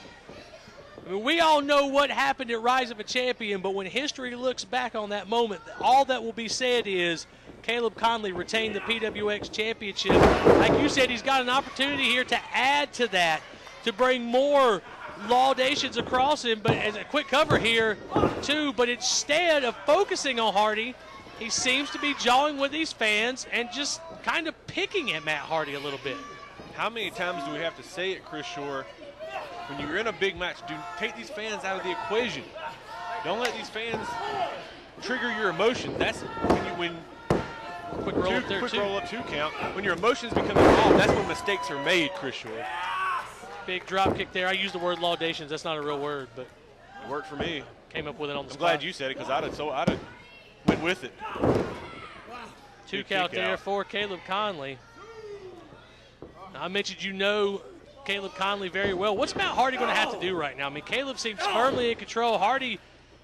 [SPEAKER 1] I mean, we all know what happened at Rise of a Champion, but when history looks back on that moment, all that will be said is Caleb Conley retained the PWX Championship. Like you said, he's got an opportunity here to add to that, to bring more laudations across him, but as a quick cover here, too. But instead of focusing on Hardy, he seems to be jawing with these fans and just kind of picking at Matt Hardy a little bit.
[SPEAKER 13] How many times do we have to say it, Chris Shore? When you're in a big match, take these fans out of the equation. Don't let these fans trigger your emotion. That's when
[SPEAKER 1] quick roll up there,
[SPEAKER 13] roll up 2 count. When your emotions become involved, that's when mistakes are made, Chris Shore.
[SPEAKER 1] Big drop kick there. I used the word laudations. That's not a real word, but
[SPEAKER 13] it worked for me.
[SPEAKER 1] Came up with it on the
[SPEAKER 13] spot.
[SPEAKER 1] spot.
[SPEAKER 13] I'm glad you said it because I'd have went with it.
[SPEAKER 1] 2 count there for Caleb Conley. Now, I mentioned Caleb Conley very well. What's Matt Hardy going to have to do right now? I mean, Caleb seems firmly in control. Hardy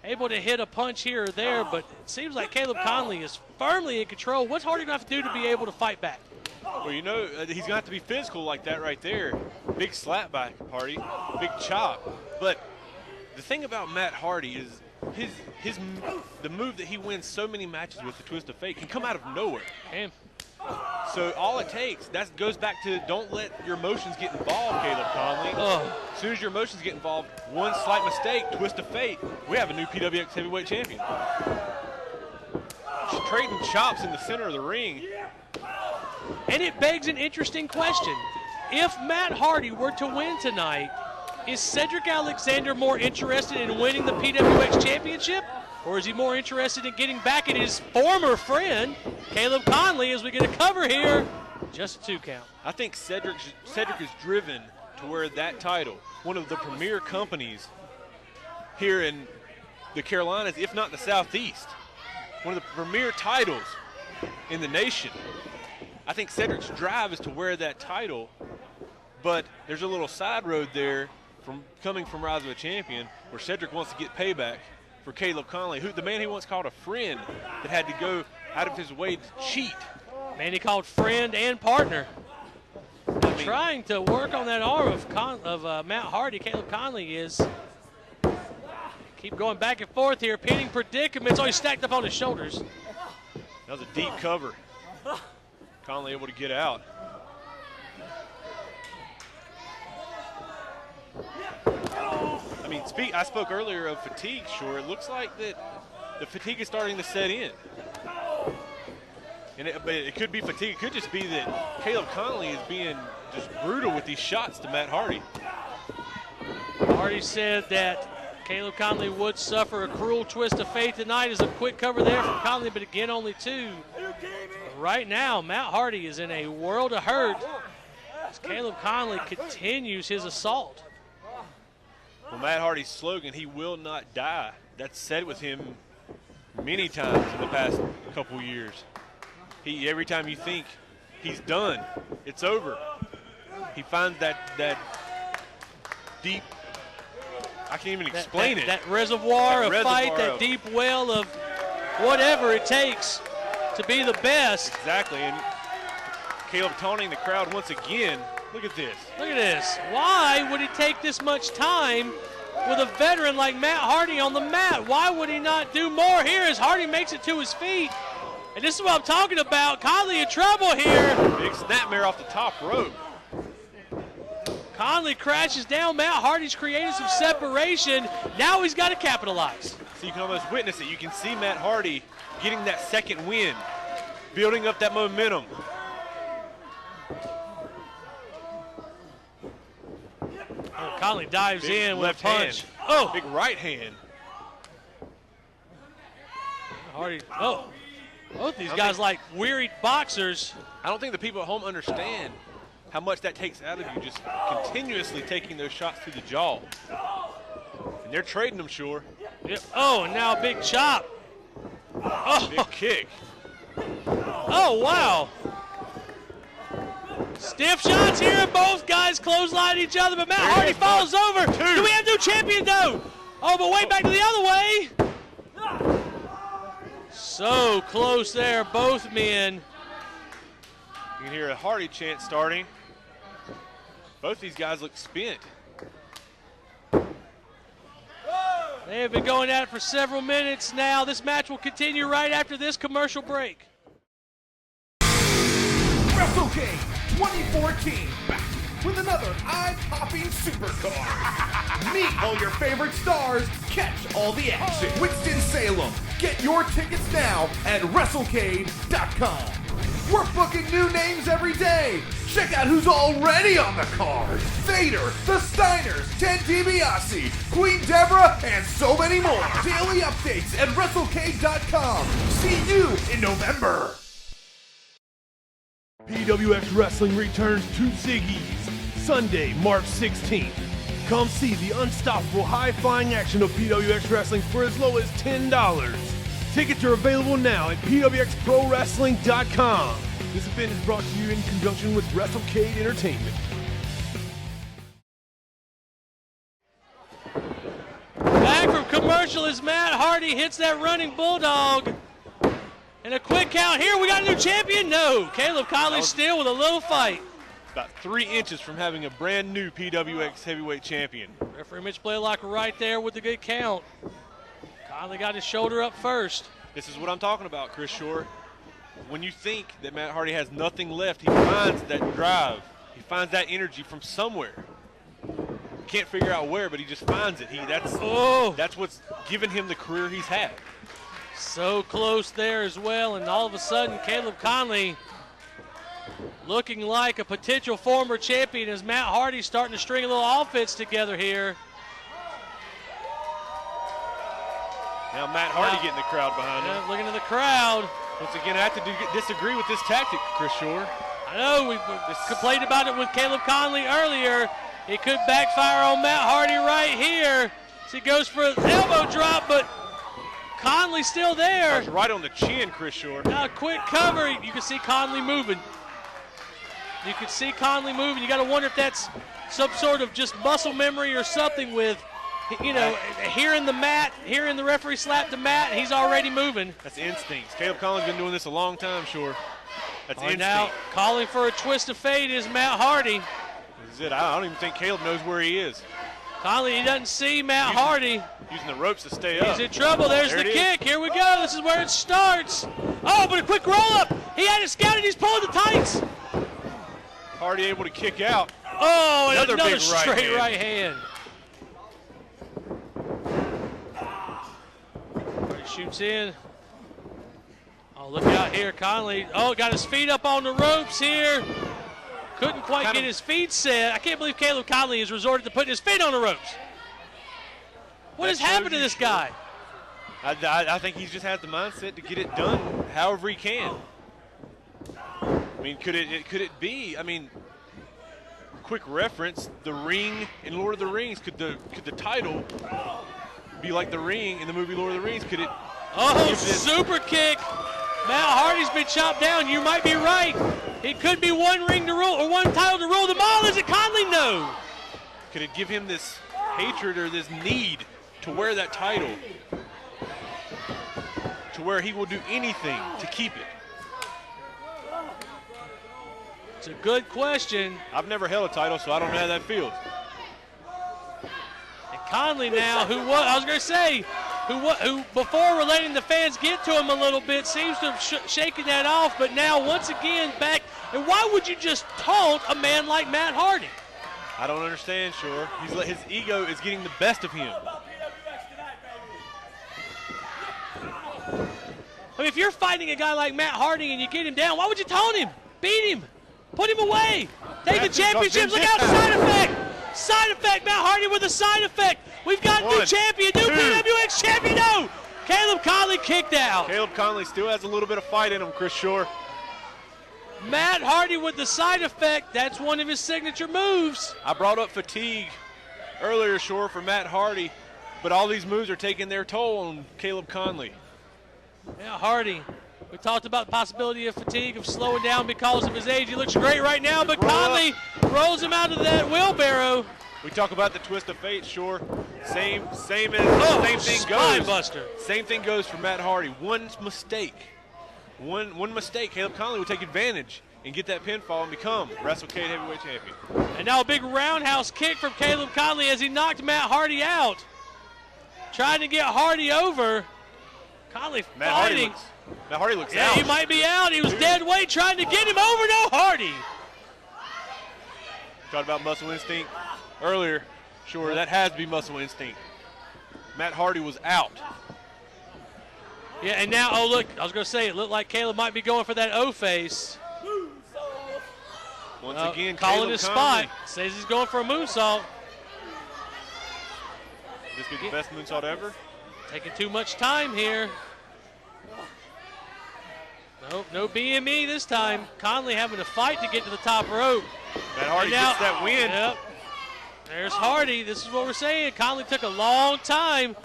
[SPEAKER 1] able to hit a punch here or there, but it seems like Caleb Conley is firmly in control. What's Hardy going to have to do to be able to fight back?
[SPEAKER 13] Well, he's going to have to be physical like that right there. Big slap by Hardy, big chop. But the thing about Matt Hardy is the move that he wins so many matches with, the twist of fate, can come out of nowhere. So all it takes, that goes back to don't let your emotions get involved, Caleb Conley. As soon as your emotions get involved, one slight mistake, twist of fate, we have a new PWX heavyweight champion. Just trading chops in the center of the ring.
[SPEAKER 1] And it begs an interesting question. If Matt Hardy were to win tonight, is Cedric Alexander more interested in winning the PWX Championship, or is he more interested in getting back at his former friend, Caleb Conley, as we get a cover here? Just a 2 count.
[SPEAKER 13] I think Cedric is driven to where that title, one of the premier companies here in the Carolinas, if not the Southeast, one of the premier titles in the nation. I think Cedric's drive is to wear that title, but there's a little side road there coming from Rise of a Champion where Cedric wants to get payback for Caleb Conley, the man he once called a friend that had to go out of his way to cheat.
[SPEAKER 1] Man he called friend and partner. Trying to work on that arm of Matt Hardy. Caleb Conley is keep going back and forth here, pinning predicaments. He's stacked up on his shoulders.
[SPEAKER 13] That was a deep cover. Conley able to get out. I mean, I spoke earlier of fatigue, Sure. It looks like that the fatigue is starting to set in. But it could be fatigue. It could just be that Caleb Conley is being just brutal with these shots to Matt Hardy.
[SPEAKER 1] Hardy said that Caleb Conley would suffer a cruel twist of fate tonight. As a quick cover there from Conley, but again, only 2. Right now, Matt Hardy is in a world of hurt as Caleb Conley continues his assault.
[SPEAKER 13] Well, Matt Hardy's slogan, "He will not die," that's said with him many times in the past couple years. Every time you think he's done, it's over, he finds that deep, I can't even explain it.
[SPEAKER 1] That reservoir of fight, that deep well of whatever it takes to be the best.
[SPEAKER 13] Exactly, and Caleb taunting the crowd once again. Look at this.
[SPEAKER 1] Look at this. Why would it take this much time with a veteran like Matt Hardy on the mat? Why would he not do more here as Hardy makes it to his feet? And this is what I'm talking about. Conley in trouble here.
[SPEAKER 13] Big snapmare off the top rope.
[SPEAKER 1] Conley crashes down. Matt Hardy's created some separation. Now he's got to capitalize.
[SPEAKER 13] So you can almost witness it. You can see Matt Hardy getting that second win, building up that momentum.
[SPEAKER 1] Oh, Conley dives in with
[SPEAKER 13] left
[SPEAKER 1] a punch.
[SPEAKER 13] hand.
[SPEAKER 1] Oh,
[SPEAKER 13] big right hand.
[SPEAKER 1] Hardy. Oh, both these guys like wearied boxers.
[SPEAKER 13] I don't think the people at home understand how much that takes out of you, just continuously taking those shots to the jaw. And they're trading them, sure.
[SPEAKER 1] Yep. Oh, and now a big chop. Oh,
[SPEAKER 13] big kick.
[SPEAKER 1] Oh, wow. Stiff shots here. Both guys clothesline each other, but Matt Hardy falls over. Do we have new champion, though? Oh, but way back to the other way. So close there, both men.
[SPEAKER 13] You can hear a Hardy chant starting. Both these guys look spent.
[SPEAKER 1] They have been going at it for several minutes now. This match will continue right after this commercial break.
[SPEAKER 7] WrestleCade 2014, back with another eye-popping supercard. Meet all your favorite stars, catch all the action. Winston-Salem, get your tickets now at WrestleCade.com. We're booking new names every day. Check out who's already on the card. Vader, the Steiners, Ted DiBiase, Queen Deborah, and so many more. Daily updates at WrestleCade.com. See you in November.
[SPEAKER 6] PWX Wrestling returns to Ziggy's Sunday, March 16th. Come see the unstoppable high-flying action of PWX Wrestling for as low as $10. Tickets are available now at PWXProWrestling.com. This event is brought to you in conjunction with WrestleCade Entertainment.
[SPEAKER 1] Back from commercial as Matt Hardy hits that running bulldog. And a quick count here. We got a new champion? No. Caleb Conley still with a little fight.
[SPEAKER 13] About 3 inches from having a brand new PWX heavyweight champion.
[SPEAKER 1] Referee Mitch Blaylock right there with the good count. Conley got his shoulder up first.
[SPEAKER 13] This is what I'm talking about, Chris Shore. When you think that Matt Hardy has nothing left, he finds that drive. He finds that energy from somewhere. Can't figure out where, but he just finds it. That's what's given him the career he's had.
[SPEAKER 1] So close there as well, and all of a sudden Caleb Conley looking like a potential former champion as Matt Hardy's starting to string a little offense together here.
[SPEAKER 13] Now Matt Hardy getting the crowd behind him.
[SPEAKER 1] Looking at the crowd.
[SPEAKER 13] Once again, I have to disagree with this tactic, Chris Shore.
[SPEAKER 1] I know, we complained about it with Caleb Conley earlier. It could backfire on Matt Hardy right here. So he goes for an elbow drop, but Conley's still there.
[SPEAKER 13] Right on the chin, Chris Shore.
[SPEAKER 1] Now a quick cover. You can see Conley moving. You can see Conley moving. You got to wonder if that's some sort of just muscle memory or something with, you know, hearing the mat, hearing the referee slap the mat, he's already moving.
[SPEAKER 13] That's instincts. Caleb Conley's been doing this a long time, Shore. That's instinct.
[SPEAKER 1] Now calling for a twist of fate is Matt Hardy.
[SPEAKER 13] This is it. I don't even think Caleb knows where he is.
[SPEAKER 1] Conley, he doesn't see Matt Hardy.
[SPEAKER 13] Using the ropes to stay up.
[SPEAKER 1] He's in trouble. There's the kick. Here we go. This is where it starts. Oh, but a quick roll up. He had it scouted. He's pulling the tights.
[SPEAKER 13] Hardy able to kick out.
[SPEAKER 1] Oh, and another
[SPEAKER 13] big
[SPEAKER 1] straight right hand. Hardy shoots in. Oh, look out here, Conley. Oh, got his feet up on the ropes here. Couldn't quite get his feet set. I can't believe Caleb Conley has resorted to putting his feet on the ropes. What has happened to this guy?
[SPEAKER 13] I think he just has the mindset to get it done however he can. I mean, could it be? I mean, quick reference, the ring in Lord of the Rings, could the title be like the ring in the movie Lord of the Rings? Could it?
[SPEAKER 1] Oh, super kick. Matt Hardy's been chopped down. You might be right. It could be one ring to rule, or one title to rule them all. Is it Conley? No.
[SPEAKER 13] Could it give him this hatred or this need to wear that title, to where he will do anything to keep it?
[SPEAKER 1] It's a good question.
[SPEAKER 13] I've never held a title, so I don't know how that feels.
[SPEAKER 1] And Conley now, I was going to say, who before letting the fans get to him a little bit, seems to have shaken that off, but now once again back. And why would you just taunt a man like Matt Hardy?
[SPEAKER 13] I don't understand, Shore. His ego is getting the best of him.
[SPEAKER 1] I mean, if you're fighting a guy like Matt Hardy and you get him down, why would you taunt him? Beat him. Put him away. Take the championships. Look out, side effect. Side effect, Matt Hardy with a side effect. We've got new champion, new PWX champion. No. Caleb Conley kicked out.
[SPEAKER 13] Caleb Conley still has a little bit of fight in him, Chris Shore.
[SPEAKER 1] Matt Hardy with the side effect. That's one of his signature moves.
[SPEAKER 13] I brought up fatigue earlier, Shore, for Matt Hardy, but all these moves are taking their toll on Caleb Conley.
[SPEAKER 1] Yeah, Hardy. We talked about the possibility of fatigue, of slowing down because of his age. He looks great right now, but Conley rolls him out of that wheelbarrow.
[SPEAKER 13] We talk about the twist of fate, Shore. Same thing
[SPEAKER 1] spine
[SPEAKER 13] goes.
[SPEAKER 1] Buster.
[SPEAKER 13] Same thing goes for Matt Hardy. One mistake, Caleb Conley will take advantage and get that pinfall and become WrestleCade Heavyweight Champion.
[SPEAKER 1] And now a big roundhouse kick from Caleb Conley as he knocked Matt Hardy out. Trying to get Hardy over. Conley fighting.
[SPEAKER 13] Matt Hardy looks out.
[SPEAKER 1] Yeah, he might be out. He was dead weight trying to get him over. No, Hardy.
[SPEAKER 13] Talked about muscle instinct earlier. Sure, that has to be muscle instinct. Matt Hardy was out.
[SPEAKER 1] Yeah, and now, oh, look, I was going to say, it looked like Caleb might be going for that O-face.
[SPEAKER 13] Once again,
[SPEAKER 1] calling
[SPEAKER 13] Caleb
[SPEAKER 1] his
[SPEAKER 13] Conley.
[SPEAKER 1] spot. Says he's going for a moonsault.
[SPEAKER 13] This be the best moonsault ever?
[SPEAKER 1] Taking too much time here. Nope, no BME this time. Conley having to fight to get to the top rope.
[SPEAKER 13] Matt Hardy gets that win.
[SPEAKER 1] Yep. There's Hardy. This is what we're saying. Conley took a long time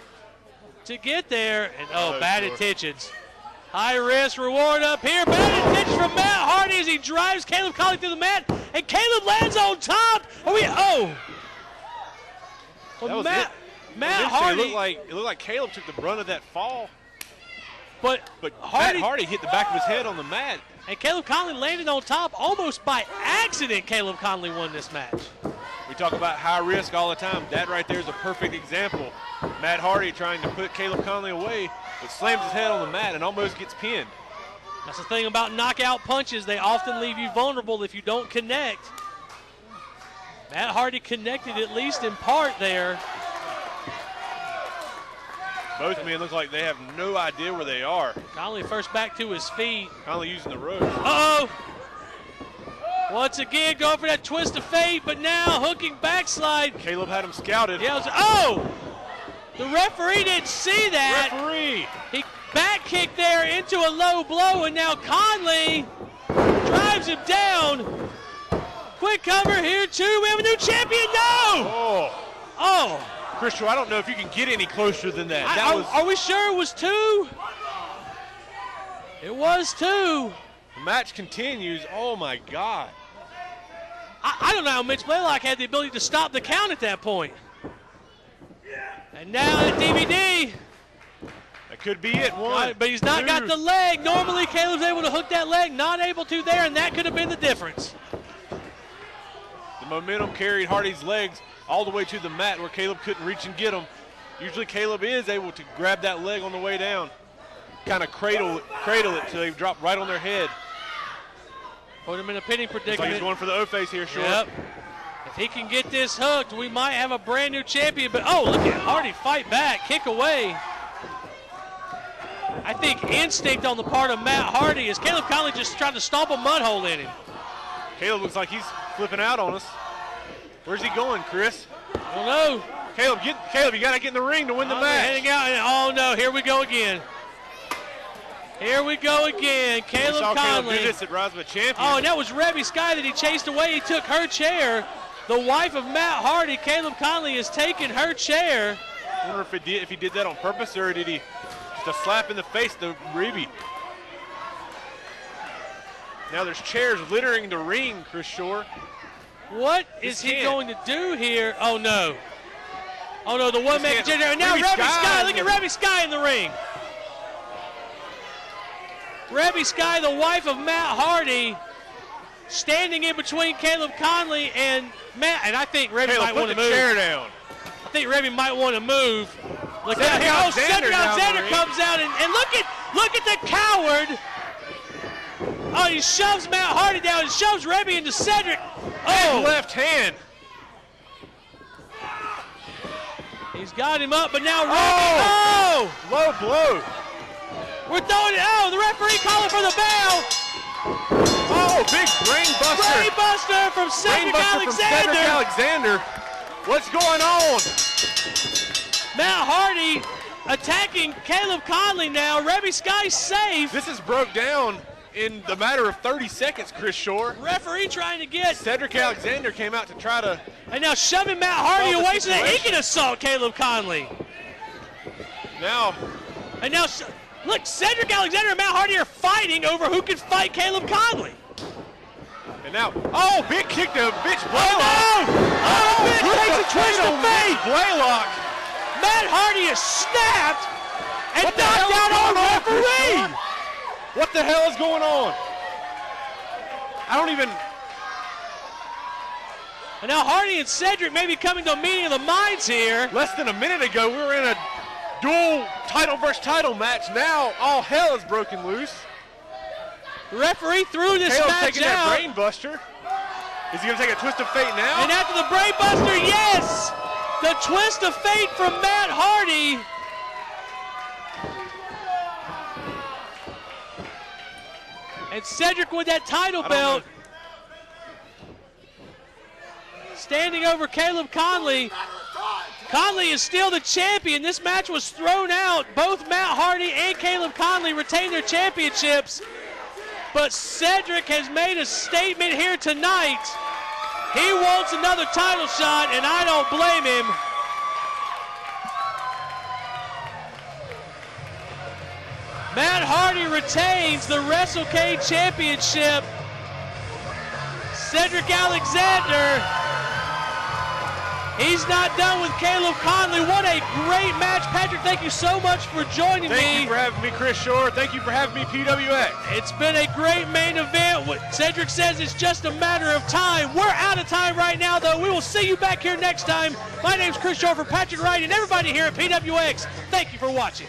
[SPEAKER 1] to get there. And bad intentions. High risk, reward up here. Bad intentions from Matt Hardy as he drives Caleb Conley through the mat. And Caleb lands on top. Well, Matt Hardy.
[SPEAKER 13] It looked like Caleb took the brunt of that fall.
[SPEAKER 1] But
[SPEAKER 13] Matt Hardy hit the back of his head on the mat.
[SPEAKER 1] And Caleb Conley landed on top almost by accident. Caleb Conley won this match.
[SPEAKER 13] We talk about high risk all the time. That right there is a perfect example. Matt Hardy trying to put Caleb Conley away, but slams his head on the mat and almost gets pinned.
[SPEAKER 1] That's the thing about knockout punches. They often leave you vulnerable if you don't connect. Matt Hardy connected at least in part there.
[SPEAKER 13] Both men look like they have no idea where they are.
[SPEAKER 1] Conley first back to his feet.
[SPEAKER 13] Conley using the ropes.
[SPEAKER 1] Uh-oh. Once again, going for that twist of fate, but now hooking backslide.
[SPEAKER 13] Caleb had him scouted.
[SPEAKER 1] Yeah, the referee didn't see that.
[SPEAKER 13] Referee.
[SPEAKER 1] He back kicked there into a low blow, and now Conley drives him down. Quick cover here, too. We have a new champion. No! Oh.
[SPEAKER 13] Christian, I don't know if you can get any closer than that.
[SPEAKER 1] Are we sure it was 2? It was 2.
[SPEAKER 13] The match continues. Oh, my God.
[SPEAKER 1] I don't know how Mitch Blaylock had the ability to stop the count at that point. And now at DVD.
[SPEAKER 13] That could be it. One.
[SPEAKER 1] But he's not got the leg. Normally, Caleb's able to hook that leg. Not able to there, and that could have been the difference.
[SPEAKER 13] The momentum carried Hardy's legs all the way to the mat where Caleb couldn't reach and get him. Usually Caleb is able to grab that leg on the way down, kind of cradle it till they drop right on their head.
[SPEAKER 1] Put him in a pinning predicament.
[SPEAKER 13] Looks like he's going for the O-face here, Short.
[SPEAKER 1] Yep. If he can get this hooked, we might have a brand new champion. But look at Hardy fight back, kick away. I think instinct on the part of Matt Hardy is Caleb Conley just trying to stomp a mud hole in him.
[SPEAKER 13] Caleb looks like he's flipping out on us. Where's he going, Chris?
[SPEAKER 1] I don't know.
[SPEAKER 13] Caleb, you got to get in the ring to win the match.
[SPEAKER 1] Heading out. Oh, no, here we go again. Here we go again. Caleb Conley.
[SPEAKER 13] Caleb do this at Rise of a Champion.
[SPEAKER 1] Oh, and that was Rebby Sky that he chased away. He took her chair. The wife of Matt Hardy, Caleb Conley, has taken her chair.
[SPEAKER 13] I wonder if he did that on purpose, or did he just a slap in the face to Reby. Now there's chairs littering the ring, Chris Shore.
[SPEAKER 1] What is he going to do here? Oh no. Oh no, the one-man chair. And now Reby Sky, look at Reby Sky in the ring. Reby Sky, the wife of Matt Hardy, standing in between Caleb Conley and Matt, and I think Reby might want to move.
[SPEAKER 13] Chair down.
[SPEAKER 1] I think Reby might want to move. Look out here! Oh, Cedric Alexander comes out and look at the coward! Oh, he shoves Matt Hardy down and shoves Reby into Cedric. Oh,
[SPEAKER 13] left hand.
[SPEAKER 1] He's got him up, but now Reby. Oh,
[SPEAKER 13] low blow.
[SPEAKER 1] We're throwing it. Oh, the referee calling for the bell.
[SPEAKER 13] Oh, big brain buster.
[SPEAKER 1] Brain buster from Cedric
[SPEAKER 13] Alexander. What's going on?
[SPEAKER 1] Matt Hardy attacking Caleb Conley now. Reby Sky safe.
[SPEAKER 13] This is broke down in the matter of 30 seconds, Chris Shore.
[SPEAKER 1] Referee trying to get.
[SPEAKER 13] Cedric Alexander came out to try to.
[SPEAKER 1] And now shoving Matt Hardy away so that he can assault Caleb Conley.
[SPEAKER 13] Now.
[SPEAKER 1] And now, look, Cedric Alexander and Matt Hardy are fighting over who can fight Caleb Conley.
[SPEAKER 13] And now, oh, big kick to bitch Blaylock.
[SPEAKER 1] Oh, no! Oh, big takes a twist of fate.
[SPEAKER 13] Blaylock.
[SPEAKER 1] Matt Hardy is snapped and knocked out our referee.
[SPEAKER 13] What the hell is going on? I don't even.
[SPEAKER 1] And now Hardy and Cedric may be coming to a meeting of the minds here.
[SPEAKER 13] Less than a minute ago, we were in a dual title versus title match. Now all hell is broken loose.
[SPEAKER 1] The referee threw this
[SPEAKER 13] Caleb's
[SPEAKER 1] match
[SPEAKER 13] taking
[SPEAKER 1] out.
[SPEAKER 13] That brain buster. Is he going to take a twist of fate now?
[SPEAKER 1] And after the brain buster, yes! The twist of fate from Matt Hardy. And Cedric with that title belt. Standing over Caleb Conley. Conley is still the champion. This match was thrown out. Both Matt Hardy and Caleb Conley retained their championships. But Cedric has made a statement here tonight. He wants another title shot, and I don't blame him. Matt Hardy retains the WrestleCade Championship. Cedric Alexander, he's not done with Caleb Conley. What a great match. Patrick, thank you so much for joining me.
[SPEAKER 13] Thank you for having me, Chris Shore. Thank you for having me, PWX.
[SPEAKER 1] It's been a great main event. What Cedric says it's just a matter of time. We're out of time right now, though. We will see you back here next time. My name's Chris Shore for Patrick Wright and everybody here at PWX. Thank you for watching.